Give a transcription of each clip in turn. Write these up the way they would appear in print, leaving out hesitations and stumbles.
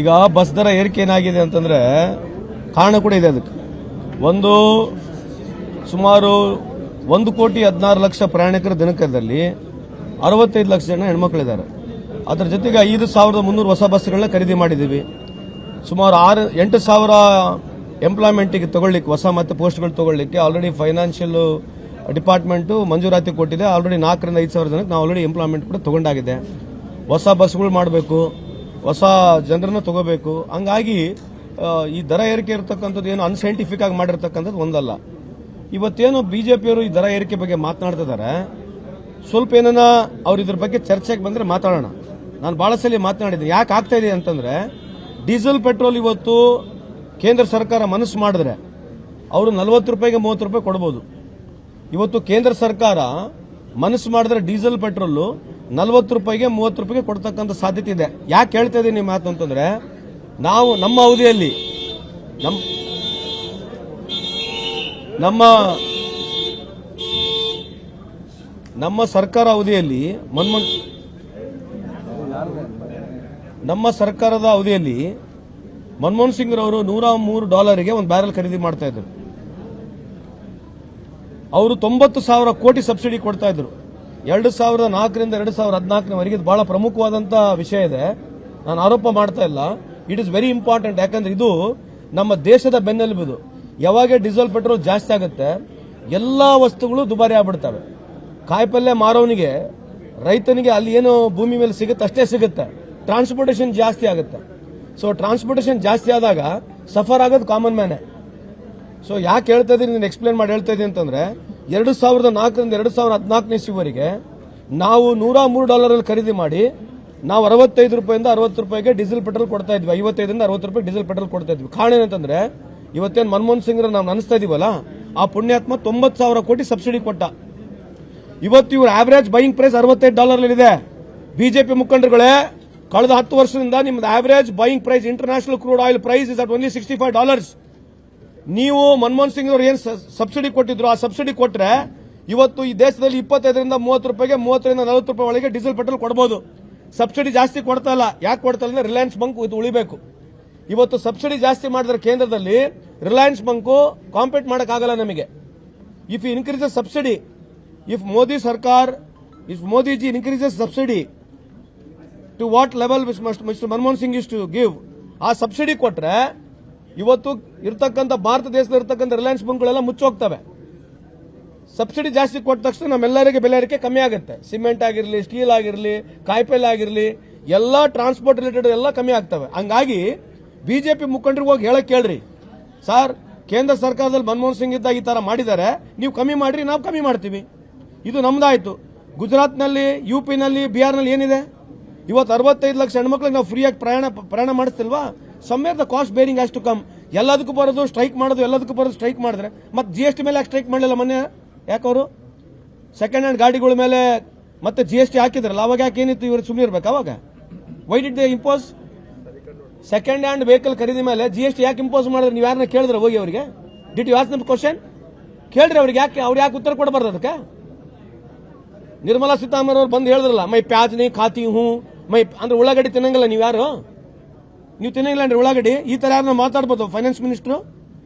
ಈಗ ಬಸ್ ದರ ಏರಿಕೆ ಏನಾಗಿದೆ ಅಂತಂದ್ರೆ ಕಾರಣ ಕೂಡ ಇದೆ ಅದಕ್ಕೆ. ಒಂದು ಸುಮಾರು 1,16,00,000 ಪ್ರಯಾಣಿಕರ ದಿನಕದಲ್ಲಿ 65 ಲಕ್ಷ ಜನ ಹೆಣ್ಮಕ್ಳಿದ್ದಾರೆ. ಅದರ ಜೊತೆಗೆ 5,300 ಹೊಸ ಬಸ್ಗಳನ್ನ ಖರೀದಿ ಮಾಡಿದ್ದೀವಿ. ಸುಮಾರು 8,000 ಎಂಪ್ಲಾಯ್ಮೆಂಟ್ಗೆ ತಗೊಳ್ಳಿಕ್ಕೆ, ಹೊಸ ಮತ್ತೆ ಪೋಸ್ಟ್ಗಳು ತಗೊಳ್ಳಿಕ್ಕೆ ಆಲ್ರೆಡಿ ಫೈನಾನ್ಷಿಯಲ್ ಡಿಪಾರ್ಟ್ಮೆಂಟ್ ಮಂಜೂರಾತಿ ಕೊಟ್ಟಿದೆ. ಆಲ್ರೆಡಿ 4,000 ರಿಂದ 5,000 ಜನಕ್ಕೆ ನಾವು ಆಲ್ರೆಡಿ ಎಂಪ್ಲಾಯ್ಮೆಂಟ್ ಕೂಡ ತಗೊಂಡಾಗಿದೆ. ಹೊಸ ಬಸ್ಗಳು ಮಾಡಬೇಕು, ಹೊಸ ಜನರನ್ನ ತಗೋಬೇಕು. ಹಂಗಾಗಿ ಈ ದರ ಏರಿಕೆ ಇರತಕ್ಕಂಥದ್ದು ಏನು ಅನ್ಸೈಂಟಿಫಿಕ್ ಆಗಿ ಮಾಡಿರ್ತಕ್ಕಂಥದ್ದು ಒಂದಲ್ಲ. ಇವತ್ತೇನು ಬಿಜೆಪಿಯವರು ಈ ದರ ಏರಿಕೆ ಬಗ್ಗೆ ಮಾತನಾಡ್ತಿದ್ದಾರೆ, ಸ್ವಲ್ಪ ಏನನ್ನ ಅವ್ರು ಇದ್ರ ಬಗ್ಗೆ ಚರ್ಚೆಗೆ ಬಂದ್ರೆ ಮಾತಾಡೋಣ. ನಾನು ಬಹಳ ಸಲ ಮಾತನಾಡಿದ್ದೀನಿ. ಯಾಕೆ ಆಗ್ತಾ ಇದೆ ಅಂತಂದ್ರೆ, ಡೀಸೆಲ್ ಪೆಟ್ರೋಲ್ ಇವತ್ತು ಕೇಂದ್ರ ಸರ್ಕಾರ ಮನಸ್ಸು ಮಾಡಿದ್ರೆ ಅವರು 40 ರೂಪಾಯಿಗೆ 30 ರೂಪಾಯಿ ಕೊಡಬಹುದು. ಇವತ್ತು ಕೇಂದ್ರ ಸರ್ಕಾರ ಮನಸ್ಸು ಮಾಡಿದ್ರೆ ಡೀಸೆಲ್ ಪೆಟ್ರೋಲ್ 40 ರೂಪಾಯಿಗೆ 30 ರೂಪಾಯಿಗೆ ಕೊಡ್ತಕ್ಕಂಥ ಸಾಧ್ಯತೆ ಇದೆ. ಯಾಕೆ ಹೇಳ್ತಾ ಇದ್ದೀನಿ ಮಾತು ಅಂತಂದ್ರೆ, ನಾವು ನಮ್ಮ ಅವಧಿಯಲ್ಲಿ ನಮ್ಮ ಸರ್ಕಾರ ಅವಧಿಯಲ್ಲಿ ನಮ್ಮ ಸರ್ಕಾರದ ಅವಧಿಯಲ್ಲಿ ಮನಮೋಹನ್ ಸಿಂಗ್ ರವರು $103 ಒಂದು ಬ್ಯಾರೆಲ್ ಖರೀದಿ ಮಾಡ್ತಾ ಇದ್ರು. ಅವರು 90,000 ಕೋಟಿ ಸಬ್ಸಿಡಿ ಕೊಡ್ತಾ ಇದ್ರು. 2004 ರಿಂದ 2014 ಬಹಳ ಪ್ರಮುಖವಾದಂತಹ ವಿಷಯ ಇದೆ. ನಾನು ಆರೋಪ ಮಾಡ್ತಾ ಇಲ್ಲ. It is very important. ಯಾಕಂದ್ರೆ ಇದು ನಮ್ಮ ದೇಶದ ಬೆನ್ನೆಲುಬು. ಯಾವಾಗ ಡೀಸೆಲ್ ಪೆಟ್ರೋಲ್ ಜಾಸ್ತಿ ಆಗುತ್ತೆ, ಎಲ್ಲಾ ವಸ್ತುಗಳು ದುಬಾರಿ ಆಗ್ಬಿಡ್ತವೆ. ಕಾಯಿಪಲ್ಯ ಮಾರೋನಿಗೆ, ರೈತನಿಗೆ ಅಲ್ಲಿ ಏನು ಭೂಮಿ ಮೇಲೆ ಸಿಗುತ್ತೆ ಅಷ್ಟೇ ಸಿಗುತ್ತೆ. ಟ್ರಾನ್ಸ್ಪೋರ್ಟೇಷನ್ ಜಾಸ್ತಿ ಆಗುತ್ತೆ. ಸೊ ಟ್ರಾನ್ಸ್ಪೋರ್ಟೇಷನ್ ಜಾಸ್ತಿ ಆದಾಗ ಸಫರ್ ಆಗೋದು ಕಾಮನ್ ಮ್ಯಾನೆ. ಸೊ ಯಾಕೆ ಹೇಳ್ತಾ ಇದ್ದೀನಿ, ನೀನು ಎಕ್ಸ್ಪ್ಲೇನ್ ಮಾಡಿ ಹೇಳ್ತಾ ಇದ್ದೀನಿ ಅಂತಂದ್ರೆ, 2004 ರಿಂದ 2014 ಇಸ್ವಿವರೆಗೆ ನಾವು $103 ಖರೀದಿ ಮಾಡಿ ನಾವು 65 ರೂಪಾಯಿಂದ 60 ರೂಪಾಯಿಗೆ ಡೀಸೆಲ್ ಪೆಟ್ರೋಲ್ ಕೊಡ್ತಾ ಇದ್ವಿ. 55 ರಿಂದ 60 ರೂಪಾಯಿ ಡೀಸೆಲ್ ಪೆಟ್ರೋಲ್ ಕೊಡ್ತಾ ಇದ್ವಿ. ಕಾರಣ ಏನಂತಂದ್ರೆ, ಇವತ್ತೇನು ಮನಮೋಹನ್ ಸಿಂಗ್ ನಾವು ಅನಿಸ್ತಾ ಇದೀವಲ್ಲ, ಆ ಪುಣ್ಯಾತ್ಮ 90,000 ಕೋಟಿ ಸಬ್ಸಿಡಿ ಕೊಟ್ಟ. ಇವತ್ತು ಇವ್ರ ಆವರೇಜ್ ಬೈಯಿಂಗ್ ಪ್ರೈಸ್ $65 ಇದೆ. ಬಿಜೆಪಿ ಮುಖಂಡರುಗಳೇ, ಕಳೆದ 10 ವರ್ಷದಿಂದ ನಿಮ್ದು average buying price international crude oil price is at only $65. ನೀವು ಮನಮೋಹನ್ ಸಿಂಗ್ ಅವರು ಏನ್ ಸಬ್ಸಿಡಿ ಕೊಟ್ಟಿದ್ರು, ಆ ಸಬ್ಸಿಡಿ ಕೊಟ್ರೆ ಇವತ್ತು ಈ ದೇಶದಲ್ಲಿ 25 ರಿಂದ 30 ರೂಪಾಯಿಗೆ, 30 ರಿಂದ 40 ರೂಪಾಯಿ ಒಳಗೆ ಡೀಸೆಲ್ ಪೆಟ್ರೋಲ್ ಕೊಡಬಹುದು. ಸಬ್ಸಿಡಿ ಜಾಸ್ತಿ ಕೊಡ್ತಾ ಇಲ್ಲ. ಯಾಕೆ ಕೊಡ್ತಾ ಇಲ್ಲ ಅಂದ್ರೆ, ರಿಲಯನ್ಸ್ ಬಂಕ್ ಇದು ಉಳಿಬೇಕು. ಇವತ್ತು ಸಬ್ಸಿಡಿ ಜಾಸ್ತಿ ಮಾಡಿದ್ರೆ ಕೇಂದ್ರದಲ್ಲಿ ರಿಲಯನ್ಸ್ ಬಂಕು ಕಾಂಪೀಟ್ ಮಾಡಕ್ಕಾಗಲ್ಲ ನಮಗೆ. If increases subsidy, if Modiji increases subsidy to what level Mr Manmohan Singh is to give, ಆ ಸಬ್ಸಿಡಿ ಕೊಟ್ರೆ ಇವತ್ತು ಇರ್ತಕ್ಕಂಥ ಭಾರತ ದೇಶದಲ್ಲಿ ಇರ್ತಕ್ಕಂಥ ರಿಲಯನ್ಸ್ ಬಂಕ್ಗಳೆಲ್ಲ ಮುಚ್ಚೋಗ್ತವೆ. ಸಬ್ಸಿಡಿ ಜಾಸ್ತಿ ಕೊಟ್ಟ ತಕ್ಷಣ ನಮ್ಮೆಲ್ಲರಿಗೆ ಬೆಲೆ ಏರಿಕೆ ಕಮ್ಮಿ ಆಗುತ್ತೆ. ಸಿಮೆಂಟ್ ಆಗಿರಲಿ, ಸ್ಟೀಲ್ ಆಗಿರಲಿ, ಕಾಯಿಪಲ್ಯ ಆಗಿರಲಿ, ಎಲ್ಲಾ ಟ್ರಾನ್ಸ್ಪೋರ್ಟ್ ರಿಲೇಟೆಡ್ ಎಲ್ಲ ಕಮ್ಮಿ ಆಗ್ತವೆ. ಹಂಗಾಗಿ ಬಿಜೆಪಿ ಮುಖಂಡರಿಗೆ ಹೋಗಿ ಹೇಳಕ್ ಕೇಳ್ರಿ, ಸರ್ ಕೇಂದ್ರ ಸರ್ಕಾರದಲ್ಲಿ ಮನಮೋಹನ್ ಸಿಂಗ್ ಇದ್ದಾಗ ಈ ತರ ಮಾಡಿದ್ದಾರೆ, ನೀವು ಕಮ್ಮಿ ಮಾಡ್ರಿ, ನಾವು ಕಮ್ಮಿ ಮಾಡ್ತೀವಿ. ಇದು ನಮ್ದಾಯ್ತು. ಗುಜರಾತ್ನಲ್ಲಿ, ಯುಪಿನಲ್ಲಿ, ಬಿಹಾರ್ನಲ್ಲಿ ಏನಿದೆ? ಇವತ್ತು 65 ಲಕ್ಷ ಹೆಣ್ಮಕ್ಳಿಗೆ ನಾವು ಫ್ರೀಯಾಗಿ ಪ್ರಯಾಣ ಮಾಡಿಸ್ತಿಲ್ವಾ? Somewhere the cost bearing has to come. ಎಲ್ಲದಕ್ಕೂ ಬರೋದು ಸ್ಟ್ರೈಕ್ ಮಾಡೋದು, ಎಲ್ಲದಕ್ಕೂ ಬರೋದು ಸ್ಟ್ರೈಕ್ ಮಾಡಿದ್ರೆ ಮತ್ತೆ GST ಮೇಲೆ ಯಾಕೆ ಸ್ಟ್ರೈಕ್ ಮಾಡಲಿಲ್ಲ ಮೊನ್ನೆ? ಯಾಕವರು ಸೆಕೆಂಡ್ ಹ್ಯಾಂಡ್ ಗಾಡಿಗಳ ಮೇಲೆ ಮತ್ತೆ GST ಹಾಕಿದ್ರಲ್ಲ, ಅವಾಗ ಯಾಕೆ ಏನಿತ್ತು? ಇವರು ಸುಮ್ಮನೆ ಇರ್ಬೇಕು. ಅವಾಗ why did they impose? Second hand vehicle ಖರೀದಿ ಮೇಲೆ GST ಯಾಕೆ ಇಂಪೋಸ್ ಮಾಡಿದ್ರೆ? ನೀವು ಯಾರನ್ನ ಕೇಳಿದ್ರೆ ಹೋಗಿ ಅವರಿಗೆ? Did you ask them question? ಕೇಳ್ರಿ ಅವ್ರಿಗೆ. ಅವ್ರು ಯಾಕೆ ಉತ್ತರ ಕೊಡಬಾರ್ದು ಅದಕ್ಕೆ? ನಿರ್ಮಲಾ ಸೀತಾರಾಮನ್ ಅವರು ಬಂದು ಹೇಳಿದ್ರಲ್ಲ, ಮೈ ಪ್ಯಾಜ್ ನೀ ಖಾತಿ ಹೂ ಮೈ ಅಂದ್ರೆ ಉಳ್ಳಾಗಡ್ಡಿ ತಿನ್ನಂಗಿಲ್ಲ ನೀವು ಯಾರು? ನೀವು ತಿನ್ನಂಗಿಲ್ಲ ಅಂದ್ರೆ ಉಳ್ಳಾಗಡ್ಡಿ? ಈ ತರ ಯಾರನ್ನ ಮಾತಾಡ್ಬೋದು ಫೈನಾನ್ಸ್ ಮಿನಿಸ್ಟರ್?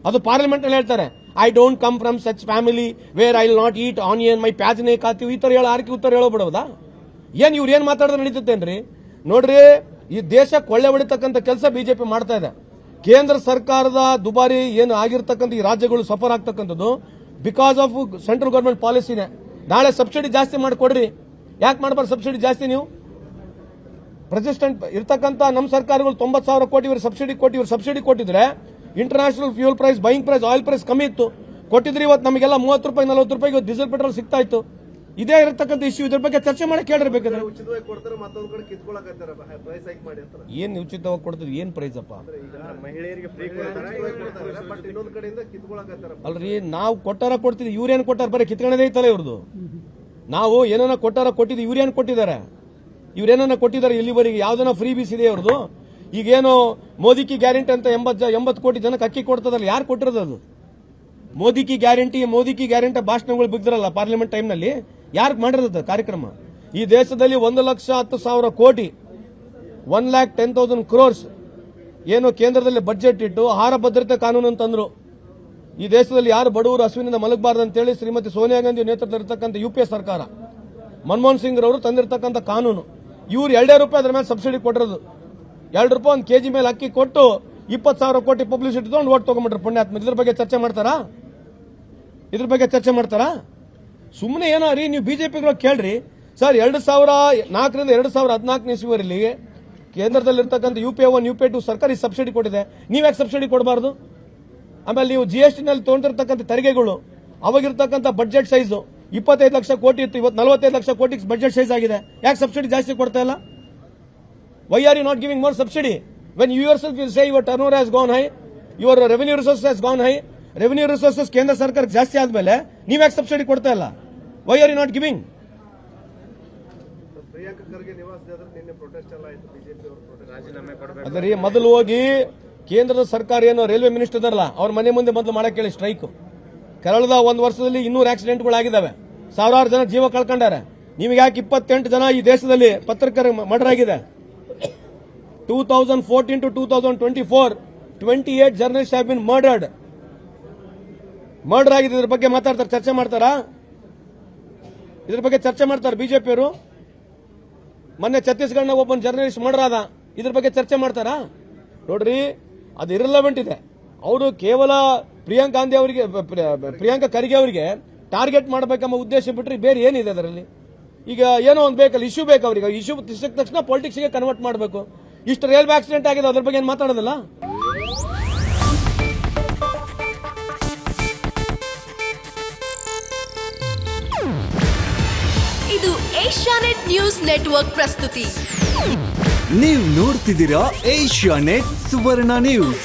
ಅದು ಪಾರ್ಲಿಮೆಂಟ್ ಅಲ್ಲಿ ಹೇಳ್ತಾರೆ, I don't come from such family where I will not eat onion, ಮೈ ಪ್ಯಾಜ್ ನೀ ಖಾತಿ. ಈ ತರ ಆರ್ಕಿ ಉತ್ತರ ಹೇಳೋಬಿಡೋದಾ? ಏನ್ ಇವ್ರು ಏನ್ ಮಾತಾಡಿದ್ರೆ ನಡೀತೇನ್ರಿ? ನೋಡ್ರಿ, ಈ ದೇಶ ಕೊಳ್ಳೆ ಹೊಡಿತಕ್ಕಂಥ ಕೆಲಸ ಬಿಜೆಪಿ ಮಾಡ್ತಾ ಇದೆ. ಕೇಂದ್ರ ಸರ್ಕಾರದ ದುಬಾರಿ ಏನು ಆಗಿರ್ತಕ್ಕಂಥ ಈ ರಾಜ್ಯಗಳು ಸಫರ್ ಆಗ್ತಕ್ಕಂಥದ್ದು ಬಿಕಾಸ್ ಆಫ್ ಸೆಂಟ್ರಲ್ ಗವರ್ಮೆಂಟ್ ಪಾಲಿಸಿನೇ. ನಾಳೆ ಸಬ್ಸಿಡಿ ಜಾಸ್ತಿ ಮಾಡಿಕೊಡ್ರಿ. ಯಾಕೆ ಮಾಡಬಾರ್ದು ಸಬ್ಸಿಡಿ ಜಾಸ್ತಿ? ನೀವು ಪ್ರೆಸಿಡೆಂಟ್ ಇರ್ತಕ್ಕಂಥ ನಮ್ಮ ಸರ್ಕಾರಗಳು 90,000 ಕೋಟಿ ಇವರು ಸಬ್ಸಿಡಿ ಕೊಟ್ಟಿದ್ರೆ international fuel price, buying price, oil price ಕಮ್ಮಿ ಇತ್ತು. ಕೊಟ್ಟಿದ್ರೆ ಇವತ್ತು ನಮಗೆಲ್ಲ 30 ರೂಪಾಯಿ 40 ರೂಪಾಯಿಗೆ ಡೀಸೆಲ್ ಪೆಟ್ರೋಲ್ ಸಿಗ್ತಾ ಇತ್ತು. ಇದೇ ಇರತಕ್ಕಂಥ ಇಶ್ಯೂ. ಇದ್ರ ಬಗ್ಗೆ ಚರ್ಚೆ ಮಾಡಿ ಕೇಳಿರ್ಬೇಕಾದ್ರೆ ಏನ್ ಉಚಿತವಾಗಿ ಕೊಡ್ತಾರೆ? ಏನ್ ಪ್ರೈಸ್ ಅಪ್ಪ? ಅಲ್ರಿ, ನಾವು ಕೊಟ್ಟಾರ ಕೊಡ್ತಿದ್ವಿ, ಇವ್ರೇನ್ ಕೊಟ್ಟಾರ? ಬರೀ ಕಿತ್ಕೊಳ್ಳೋದೇ ಐತಲ್ಲ ಇವ್ರದ್ದು. ನಾವು ಏನನ್ನ ಕೊಟ್ಟಾರ ಕೊಟ್ಟಿದ್ವಿ, ಇವ್ರೇನ್ ಕೊಟ್ಟಿದ್ದಾರೆ? ಇವ್ರೇನ ಕೊಟ್ಟಿದ್ದಾರೆ ಇಲ್ಲಿವರೆಗೆ? ಯಾವ್ದನ ಫ್ರೀ ಬೀಸ್ ಇದೆ ಅವ್ರದ್ದು? ಈಗೇನು ಮೋದಿ ಕಿ ಗ್ಯಾರಂಟಿ ಅಂತ 80 ಕೋಟಿ ಜನಕ್ಕೆ ಅಕ್ಕಿ ಕೊಡ್ತದಲ್ಲ, ಯಾರು ಕೊಟ್ಟಿರೋದು ಅದು? ಮೋದಿ ಕಿ ಗ್ಯಾರಂಟಿ ಭಾಷಣಗಳು ಬಿದ್ದಿರಲ್ಲ ಪಾರ್ಲಿಮೆಂಟ್ ಟೈಮ್ನಲ್ಲಿ, ಯಾರು ಮಾಡಿರೋದು ಕಾರ್ಯಕ್ರಮ? ಈ ದೇಶದಲ್ಲಿ 1,10,000 ಕೋಟಿ 1,10,000 crores ಏನು ಕೇಂದ್ರದಲ್ಲಿ ಬಡ್ಜೆಟ್ ಇಟ್ಟು ಆಹಾರ ಭದ್ರತೆ ಕಾನೂನು ಅಂತಂದ್ರು. ಈ ದೇಶದಲ್ಲಿ ಯಾರು ಬಡವರು ಹಸುವಿನಿಂದ ಮಲಗಬಾರ್ದು ಅಂತೇಳಿ ಶ್ರೀಮತಿ ಸೋನಿಯಾ ಗಾಂಧಿ ನೇತೃತ್ವದಲ್ಲಿರ್ತಕ್ಕಂಥ ಯುಪಿಎ ಸರ್ಕಾರ, ಮನಮೋಹನ್ ಸಿಂಗ್ ರವರು ತಂದಿರತಕ್ಕಂಥ ಕಾನೂನು. ಇವ್ರು ₹2 ಅದ್ರ ಮೇಲೆ ಸಬ್ಸಿಡಿ ಕೊಟ್ಟಿರೋದು. ₹2 ಒಂದು ಕೆಜಿ ಮೇಲೆ ಅಕ್ಕಿ ಕೊಟ್ಟು 20,000 ಕೋಟಿ ಪಬ್ಲಿಸಿಟಿ ತಗೊಂಡು ಓಟ್ ತಗೊಂಡ್ಬಿಟ್ರು ಪುಣ್ಯಾತ್ಮ. ಇದ್ರ ಬಗ್ಗೆ ಚರ್ಚೆ ಮಾಡ್ತಾರಾ? ಸುಮ್ಮನೆ ಏನೋ ರೀ, ನೀವು ಬಿಜೆಪಿಗಳು ಕೇಳ್ರಿ ಸರ್. 2004ರಿಂದ 2014 ಇಸ್ವಿವರೆಗೆ ಕೇಂದ್ರದಲ್ಲಿರ್ತಕ್ಕಂಥ UPA 1 UPA 2 ಸರ್ಕಾರಿ ಸಬ್ಸಿಡಿ ಕೊಟ್ಟಿದೆ. ನೀವ್ಯಾಕೆ ಸಬ್ಸಿಡಿ ಕೊಡಬಾರ್ದು? ಆಮೇಲೆ ನೀವು GST ನಲ್ಲಿ ತೊಗೊಂಡಿರ್ತಕ್ಕಂಥ ತೆರಿಗೆಗಳು, ಅವಾಗಿರ್ತಕ್ಕಂಥ ಬಡ್ಜೆಟ್ ಸೈಜ್ 25 ಲಕ್ಷ ಕೋಟಿ ಇತ್ತು, ಇವತ್ತು 45 ಲಕ್ಷ ಕೋಟಿ ಬಡ್ಜೆಟ್ ಸೈಜ್ ಆಗಿದೆ. ಯಾಕೆ ಸಬ್ಸಿಡಿ ಜಾಸ್ತಿ ಕೊಡ್ತಾ ಇಲ್ಲ? Why are you not giving more subsidy when you yourself will say your turnover has gone high, your revenue resources has gone high. Revenue resources ಕೇಂದ್ರ ಸರ್ಕಾರಕ್ಕೆ ಜಾಸ್ತಿ ಆದ್ಮೇಲೆ ನೀವ್ಯಾಕೆ ಸಬ್ಸಿಡಿ ಕೊಡ್ತಾ ಇಲ್ಲ? Why are you not giving? ಅದೇ ಮೊದಲು ಹೋಗಿ ಕೇಂದ್ರದ ಸರ್ಕಾರ ಏನೋ ರೈಲ್ವೆ ಮಿನಿಸ್ಟರ್ ಇದಾರಲ್ಲ, ಅವ್ರ ಮನೆ ಮುಂದೆ ಮೊದಲು ಮಾಡಕ್ಕೆ ಹೇಳಿ ಸ್ಟ್ರೈಕ್. ಕಳೆದ 1 ವರ್ಷದಲ್ಲಿ 200 ಆಕ್ಸಿಡೆಂಟ್ಗಳು ಆಗಿದ್ದಾವೆ, ಸಾವಿರಾರು ಜನ ಜೀವ ಕಳ್ಕೊಂಡಾರೆ. ನಿಮಗೆ ಯಾಕೆ 28 ಜನ ಈ ದೇಶದಲ್ಲಿ ಪತ್ರಕರ್ತರ ಮರ್ಡರ್ ಆಗಿದೆ? 2014 to 2024 28 journalist have been murdered ಆಗಿದೆ. ಇದ್ರ ಬಗ್ಗೆ ಮಾತಾಡ್ತಾರೆ, ಚರ್ಚೆ ಮಾಡ್ತಾರಾ? ಇದ್ರ ಬಗ್ಗೆ ಚರ್ಚೆ ಮಾಡ್ತಾರೆ ಬಿಜೆಪಿಯವರು? ಮೊನ್ನೆ ಛತ್ತೀಸ್ಗಢನ ಒಬ್ಬ ಜರ್ನಲಿಸ್ಟ್ ಮರ್ಡರ್ ಆದ, ಇದ್ರ ಬಗ್ಗೆ ಚರ್ಚೆ ಮಾಡ್ತಾರಾ? ನೋಡ್ರಿ, ಅದು ಇರ್ರೆಲೆವೆಂಟ್ ಇದೆ. ಅವರು ಕೇವಲ ಪ್ರಿಯಾಂಕಾ ಖರ್ಗೆ ಅವರಿಗೆ ಟಾರ್ಗೆಟ್ ಮಾಡಬೇಕೆಂಬ ಉದ್ದೇಶ ಬಿಟ್ಟರೆ ಬೇರೆ ಏನಿದೆ ಅದರಲ್ಲಿ? ಈಗ ಏನೋ ಒಂದು ಬೇಕಲ್ಲ, ಇಶ್ಯೂ ಬೇಕು ಅವರಿಗೆ. ಇಶ್ಯೂ ಸಿಕ್ಕ ತಕ್ಷಣ ಪಾಲಿಟಿಕ್ಸ್ಗೆ ಕನ್ವರ್ಟ್ ಮಾಡಬೇಕು. ಇಷ್ಟು ರೈಲ್ವೆ ಆಕ್ಸಿಡೆಂಟ್ ಆಗಿದೆ, ಅದ್ರ ಬಗ್ಗೆ ಏನು ಮಾತಾಡೋದಿಲ್ಲ? ಇದು ಏಷ್ಯಾನೆಟ್ ನ್ಯೂಸ್ ನೆಟ್ವರ್ಕ್ ಪ್ರಸ್ತುತಿ. ನೀವು ನೋಡ್ತಿದ್ದೀರಾ ಏಷ್ಯಾನೆಟ್ ಸುವರ್ಣ ನ್ಯೂಸ್.